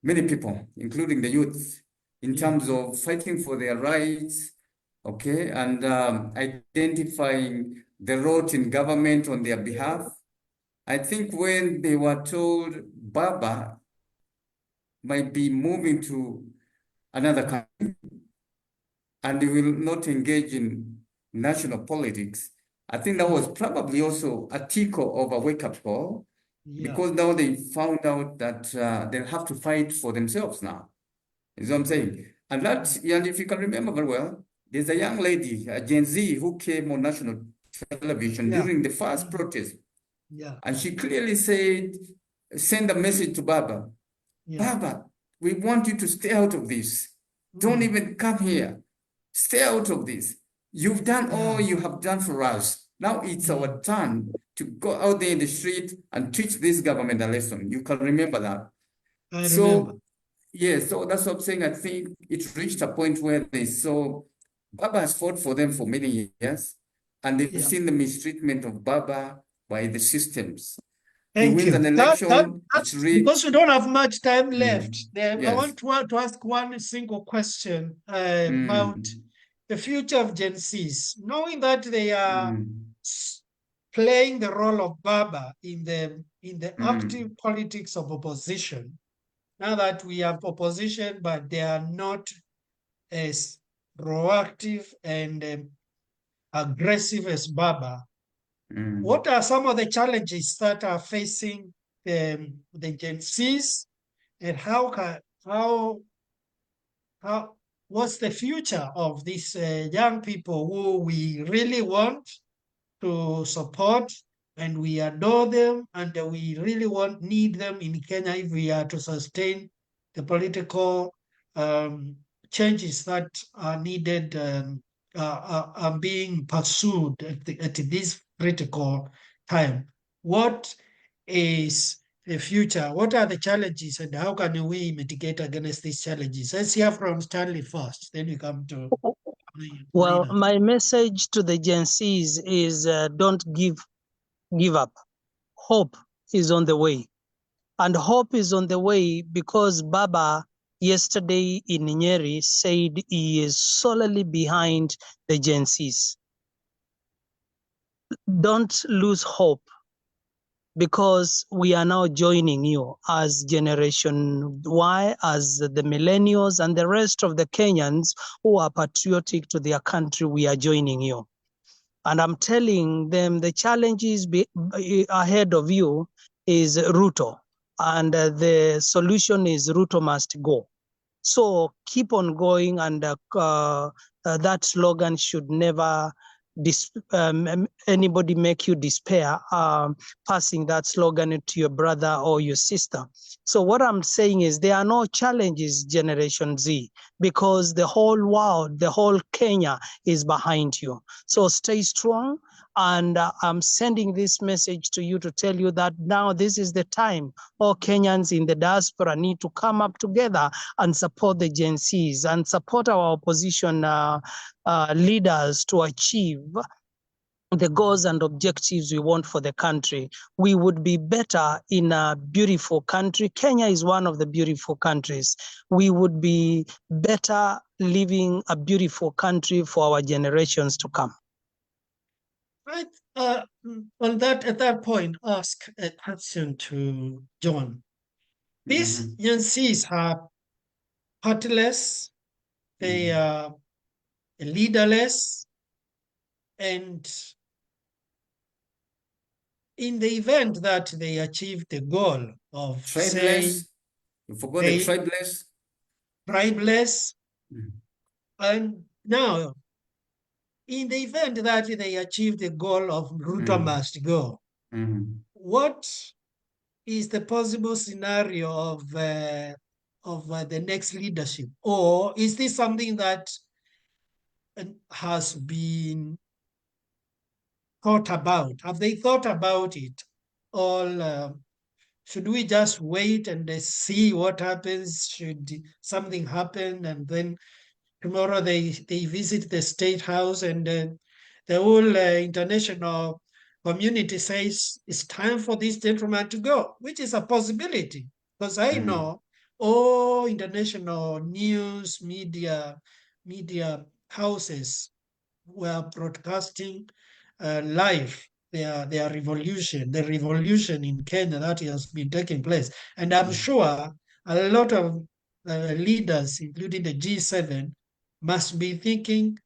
many people, including the youth, in terms of fighting for their rights, okay, and identifying the rot in government on their behalf. I think when they were told Baba might be moving to another country and they will not engage in national politics, I think that was probably also a tickle of a wake-up call, because now they found out that they'll have to fight for themselves now, is what I'm saying. And that, and if you can remember very well, there's a young lady, a Gen Z, who came on national television during the first protest. And she clearly said, send a message to Baba. Baba, we want you to stay out of this. Don't even come here. Stay out of this. You've done all you have done for us. Now it's our turn to go out there in the street and teach this government a lesson. You can remember that. I remember. Yeah, so that's what I'm saying. I think it reached a point where they saw Baba has fought for them for many years, and they've seen the mistreatment of Baba by the systems. he Thank wins you. an election, it's Because we don't have much time Mm. left, I Yes. want to ask one single question about Mm. the future of Gen Zs, knowing that they are Mm. playing the role of Baba in the active Mm. politics of opposition. Now that we have opposition, but they are not as proactive and aggressive as Baba. Mm. What are some of the challenges that are facing the Gen Zs, and how what's the future of these young people who we really want to support and we adore them and we really need them in Kenya if we are to sustain the political changes that are needed are being pursued at this critical time. What is the future? What are the challenges and how can we mitigate against these challenges? Let's hear from Stanley first, then we come to Well, Lina. my message to the Gen Zs is don't give up. Hope is on the way. And hope is on the way because Baba yesterday in Nyeri said he is solely behind the Gen Zs. Don't lose hope because we are now joining you as Generation Y, as the millennials and the rest of the Kenyans who are patriotic to their country. We are joining you. And I'm telling them the challenges ahead of you is RUTO. And the solution is RUTO must go. So keep on going, and that slogan should never anybody make you despair passing that slogan to your brother or your sister. So what I'm saying is there are no challenges, Generation Z, because the whole world, the whole Kenya is behind you. So stay strong. And I'm sending this message to you to tell you that now this is the time. All Kenyans in the diaspora need to come up together and support the Gen Zs and support our opposition leaders to achieve the goals and objectives we want for the country. We would be better in a beautiful country. Kenya is one of the beautiful countries. We would be better living a beautiful country for our generations to come. Right. On that, at that point, ask a question to John. These Mhm. Gen Zs are partiless, they are leaderless, and in the event that they achieve the goal of, say, Tribeless. You forgot the they tribeless. tribeless, Mm. and now in the event that they achieve the goal of RUTO Mm. must go, Mhm. what is the possible scenario of the next leadership, or is this something that has been thought about? Have they thought about it? All should we just wait and see what happens? Should something happen and then tomorrow they visit the state house and the whole international community says it's time for this gentleman to go, which is a possibility. Because I Mm. know all international news media houses were broadcasting live their revolution, the revolution in Kenya that has been taking place. And I'm sure a lot of leaders, including the G7, must be thinking,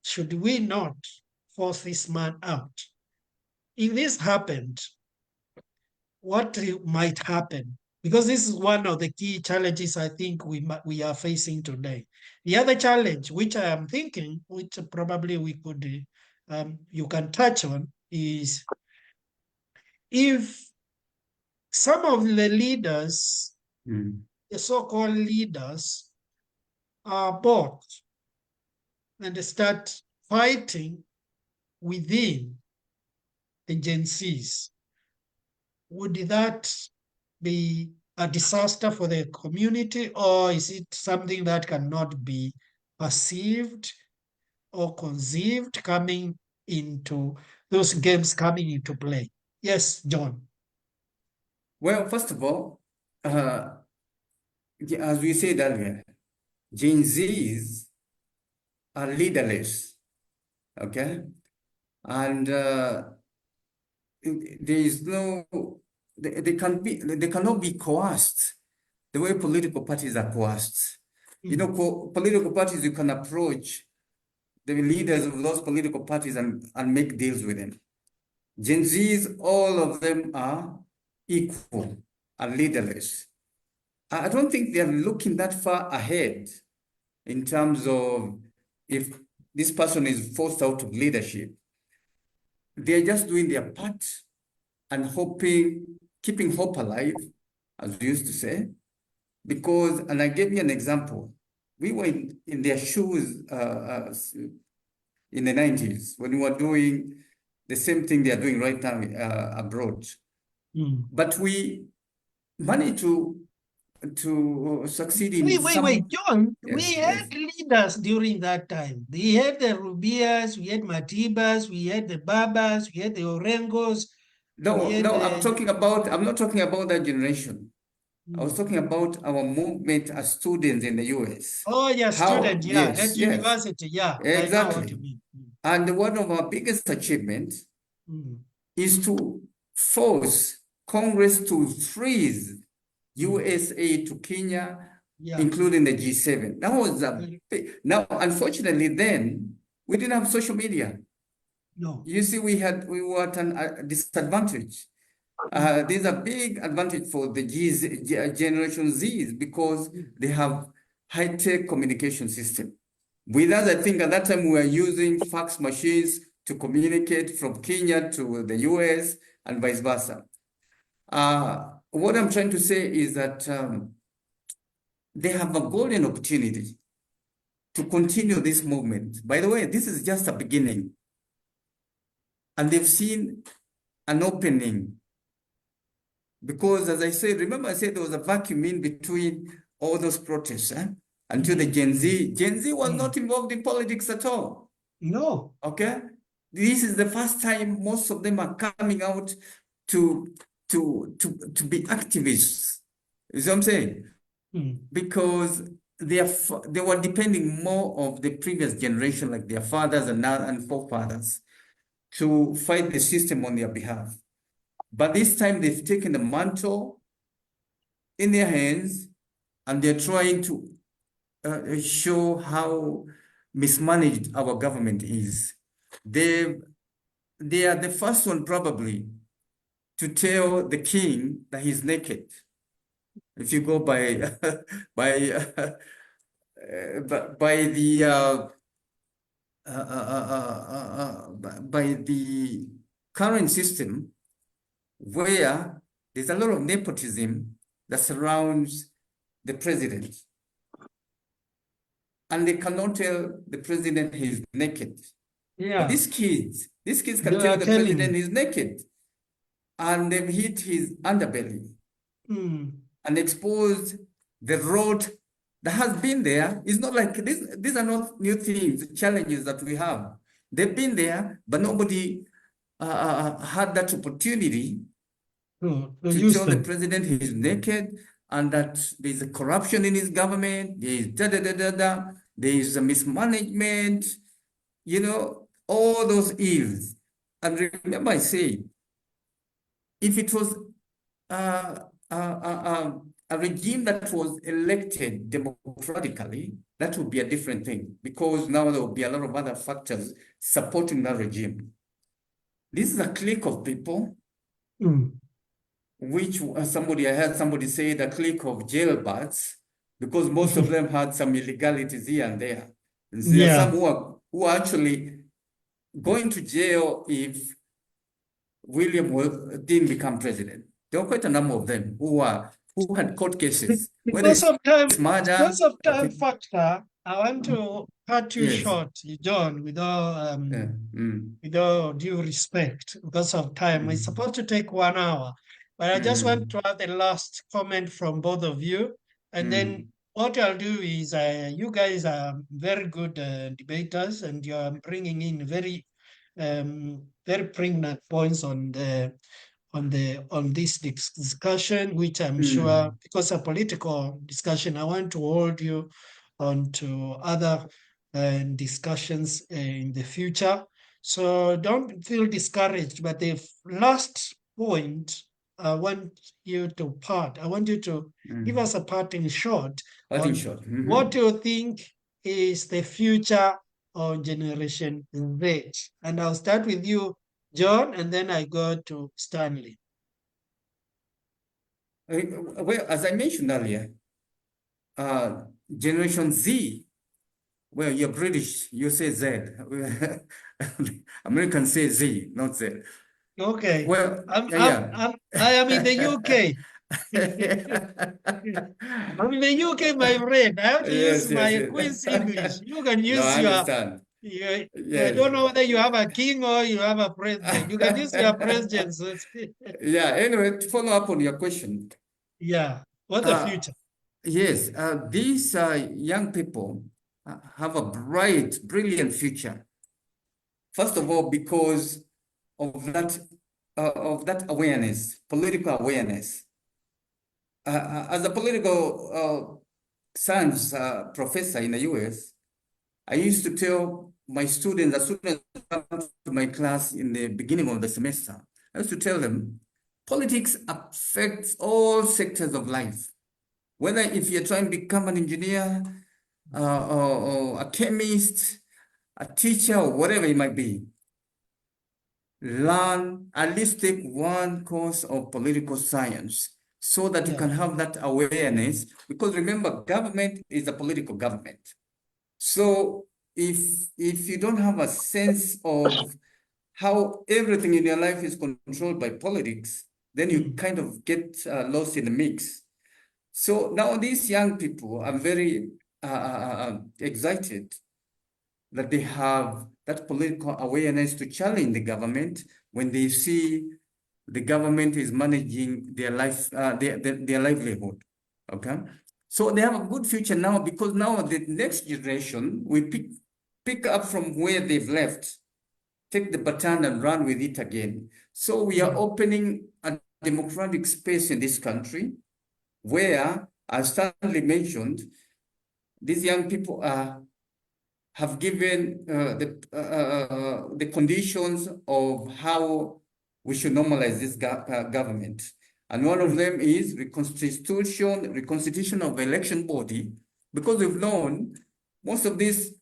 should we not force this man out? If this happened, what might happen? Because this is one of the key challenges I think we are facing today. The other challenge, which I am thinking, which probably we could you can touch on, is if some of the leaders, Mm. the so-called leaders, are bought and start fighting within the Gen Zs, would that be a disaster for the community, or is it something that cannot be perceived or conceived coming into those games coming into play? Yes, John. Well, first of all, as we said earlier, Gen Zs are leaderless, okay? And there is no, they cannot be coerced the way political parties are coerced. You know, political parties, you can approach the leaders of those political parties and make deals with them. Gen Zs, all of them are equal and leaderless. I don't think they're looking that far ahead in terms of if this person is forced out of leadership. They're just doing their part and hoping, keeping hope alive, as we used to say, because, and I gave you an example, we were in their shoes in the 90s when we were doing the same thing they are doing right now abroad. But we managed to succeed in Wait, John, Yes, we yes. had leaders during that time. We had the Rubias, we had Matibas, we had the Babas, we had the Orengos. No, I'm not talking about that generation. I was talking about our movement as students in the US. Oh, yeah, student, yeah, Yes, at yes, university, yeah. I know what you exactly. mean. And one of our biggest achievements is to force Congress to freeze USA to Kenya, including the G7. That was a big, now, unfortunately, then we didn't have social media. No. You see, we were at a disadvantage. There's a big advantage for the Generation Zs because they have high-tech communication system. With us, I think at that time we were using fax machines to communicate from Kenya to the US and vice versa. What I'm trying to say is that they have a golden opportunity to continue this movement. By the way, this is just a beginning. And they've seen an opening. Because as I said, remember I said there was a vacuum in between all those protests until the Gen Z. Gen Z was not involved in politics at all. No. Okay? This is the first time most of them are coming out to be activists. You see what I'm saying? Because they were depending more of the previous generation, like their fathers and forefathers, to fight the system on their behalf. But this time they've taken the mantle in their hands and they're trying to show how mismanaged our government is. They are the first one probably to tell the king that he's naked. If you go by by the current system, where there's a lot of nepotism that surrounds the president. And they cannot tell the president he's naked. Yeah. But these kids can tell the president he's naked. And they've hit his underbelly and exposed the road that has been there. It's not like these are not new things, challenges that we have. They've been there, but nobody had that opportunity to tell the president he's naked and that there's a corruption in his government, there is a mismanagement, all those ills. And remember I say, if it was a regime that was elected democratically, that would be a different thing, because now there will be a lot of other factors supporting that regime. This is a clique of people, which I heard somebody say the clique of jailbirds, because most of them had some illegalities here and there. And there are some who are actually going to jail if William didn't become president. There were quite a number of them who had court cases. Because of time murder, factor, I want to cut you short, John, with all due respect, because of time. It's supposed to take 1 hour, but I just want to have the last comment from both of you. And then what I'll do is you guys are very good debaters, and you're bringing in very pregnant points on on this discussion, which I'm sure, because a political discussion, I want to hold you on to other discussions in the future. So don't feel discouraged. But the last point, I want you to give us a parting shot Parting on shot. what you think is the future of Generation Z. And I'll start with you, John, and then I go to Stanley. Well, as I mentioned earlier, Generation Z, well, you're British, you say Z. Americans say Z, not Z. Okay. Well, I am in the UK. I'm in the UK, my friend. I have to use Yes, my yes. Queen's English. You can No, use I understand. I Yes. don't know whether you have a king or you have a president. You can use your president. So Yeah, anyway, to follow up on your question. Yeah. What's the future? Yes, these young people have a bright, brilliant future. First of all, because of that awareness, political awareness. As a political science professor in the US, I used to tell my students, as soon as they come to my class in the beginning of the semester, I used to tell them, politics affects all sectors of life. Whether if you're trying to become an engineer, or a chemist, a teacher, or whatever it might be, learn, at least take one course of political science so that you can have that awareness. Because remember, government is a political government. So if you don't have a sense of how everything in your life is controlled by politics, then you kind of get lost in the mix. So now these young people are very excited that they have that political awareness to challenge the government when they see the government is managing their life, their livelihood. Okay, so they have a good future now, because now the next generation will pick up from where they've left, take the baton and run with it again. So we are opening a democratic space in this country where, as Stanley mentioned, these young people have given the conditions of how we should normalize this government. And one of them is reconstitution of election body, because we've known most of these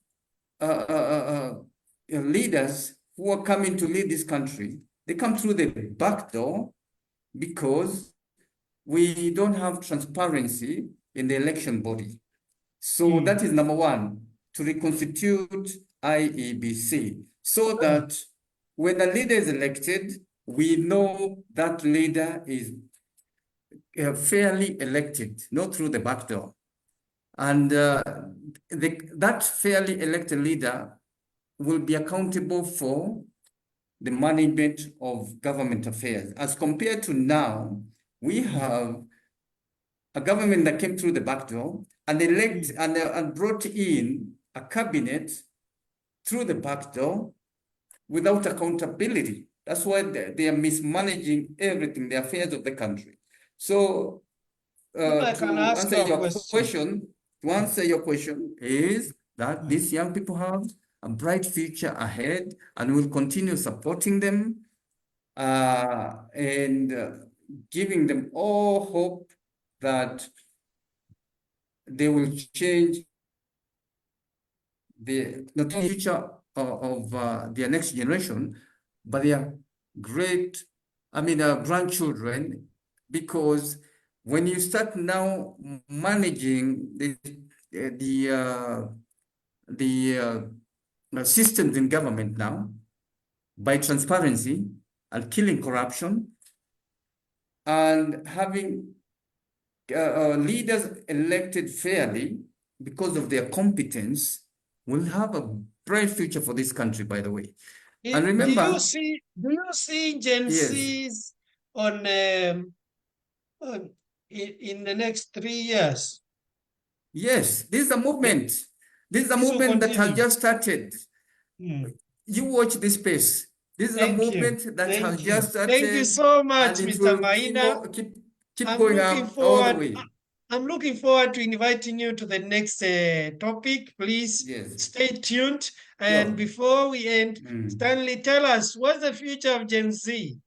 leaders who are coming to lead this country, they come through the back door because we don't have transparency in the election body. So that is number one, to reconstitute IEBC, so that when a leader is elected, we know that leader is fairly elected, not through the back door. And that fairly elected leader will be accountable for the management of government affairs. As compared to now, we have a government that came through the back door and and brought in a cabinet through the back door without accountability. That's why they are mismanaging everything, the affairs of the country. So to answer your question is that these young people have a bright future ahead, and we'll continue supporting them and giving them all hope that they will change not only future of their next generation, but their grandchildren, because when you start now managing the systems in government now by transparency and killing corruption and having leaders elected fairly because of their competence, will have a bright future for this country, by the way. And remember, do you see Gen Zs on in the next 3 years? Yes, this is a movement. This is a movement that has just started. You watch this space. This is a Thank you. movement that has Thank you. just Thank you started, so much, and it Mr. will Maina. keep I'm going looking up all the forward. way. I'm looking forward to inviting you to the next topic. Please Yes, stay tuned. And sure. before we end, Mm. Stanley, tell us, what's the future of Gen Z?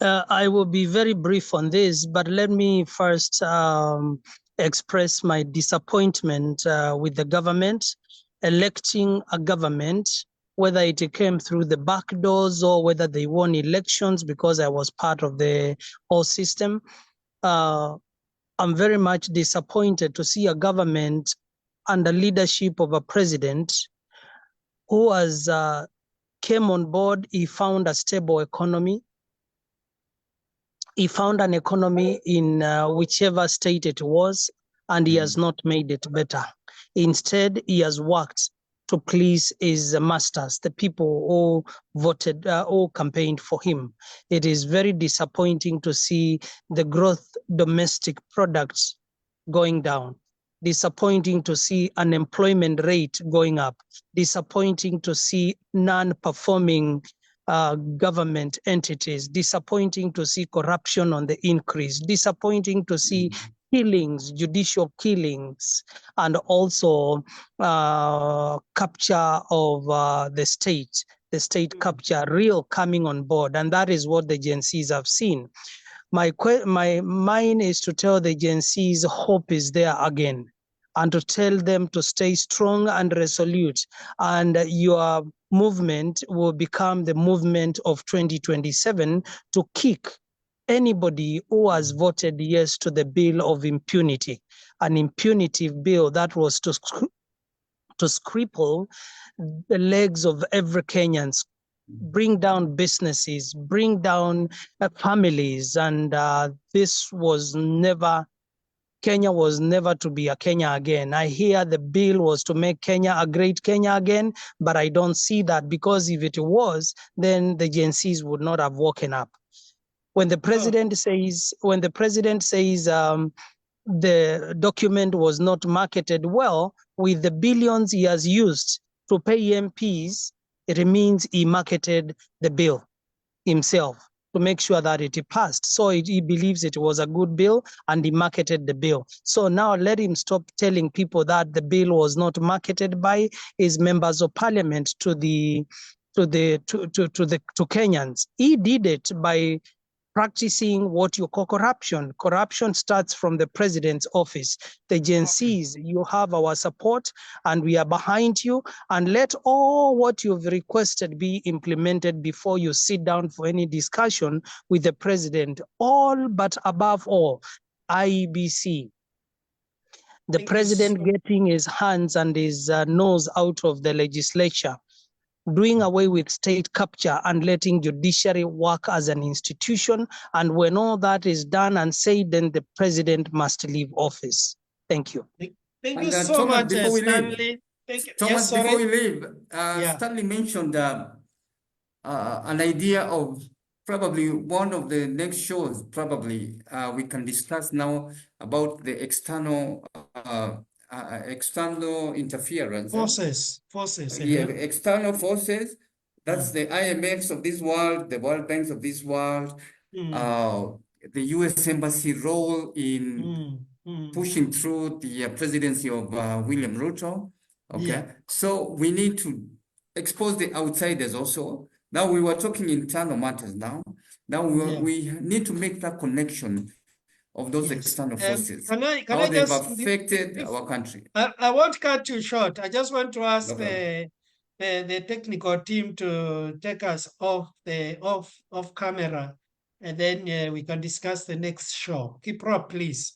I will be very brief on this, but let me first express my disappointment with the government electing a government, whether it came through the back doors or whether they won elections, because I was part of the whole system. I'm very much disappointed to see a government under leadership of a president who has came on board. He found a stable economy. He found an economy in whichever state it was, and he has not made it better. Instead, he has worked to please his masters, the people who voted, who campaigned for him. It is very disappointing to see the growth domestic products going down. Disappointing to see unemployment rate going up. Disappointing to see non-performing government entities. Disappointing to see corruption on the increase. Disappointing to see killings, judicial killings, and also capture of the state capture, real coming on board. And that is what the Gen Zs have seen. Mine is to tell the Gen Zs hope is there again, and to tell them to stay strong and resolute, and your movement will become the movement of 2027 to kick anybody who has voted yes to the bill of impunity, an impunitive bill that was to cripple the legs of every Kenyan, bring down businesses, bring down families, and Kenya was never to be a Kenya again. I hear the bill was to make Kenya a great Kenya again, but I don't see that, because if it was, then the Gen Zs would not have woken up. When the president says, the document was not marketed well, with the billions he has used to pay MPs, it means he marketed the bill himself to make sure that it passed. So he believes it was a good bill, and he marketed the bill. So now let him stop telling people that the bill was not marketed by his members of parliament to Kenyans. He did it by practicing what you call corruption. Corruption starts from the president's office. The Gen Zs, you have our support, and we are behind you. And let all what you've requested be implemented before you sit down for any discussion with the president. All, but above all, IEBC. The president getting his hands and his nose out of the legislature, doing away with state capture and letting judiciary work as an institution. And when all that is done and said, then the president must leave office. Thank you. Thank you so Thomas, much, before we Stanley. leave, Thank you. Thomas, Yes, sorry. before we leave, Yeah. Stanley mentioned an idea of probably one of the next shows, probably we can discuss now about the external interference. Forces. Yeah, external forces. That's the IMFs of this world, the World Banks of this world, the US Embassy role in pushing through the presidency of William RUTO. Okay, so we need to expose the outsiders also. Now we were talking internal matters now. Now we need to make that connection of those external forces. Can I how they've just affected our country. I won't cut you short. I just want to ask the technical team to take us off camera, and then we can discuss the next show. Keep up, please.